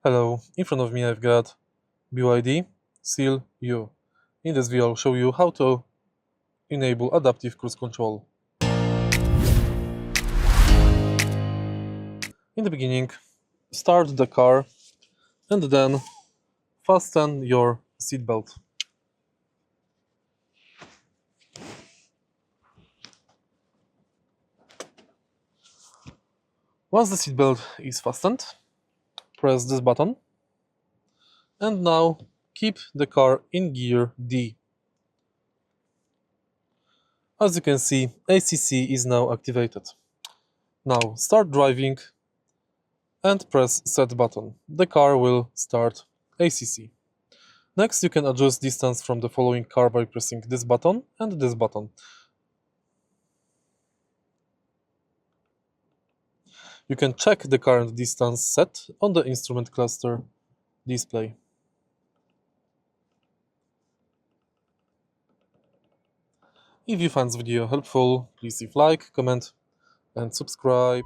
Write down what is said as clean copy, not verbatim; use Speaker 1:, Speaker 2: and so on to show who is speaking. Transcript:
Speaker 1: Hello, in front of me I've got BYD SEAL U. In this video I'll show you how to enable adaptive cruise control. In the beginning, start the car and then fasten your seatbelt. Once the seatbelt is fastened, press this button and now keep the car in gear D. As you can see, ACC is now activated. Now start driving and press SET button. The car will start ACC. Next, you can adjust distance from the following car by pressing this button and this button. You can check the current distance set on the instrument cluster display. If you found this video helpful, please leave like, comment and subscribe.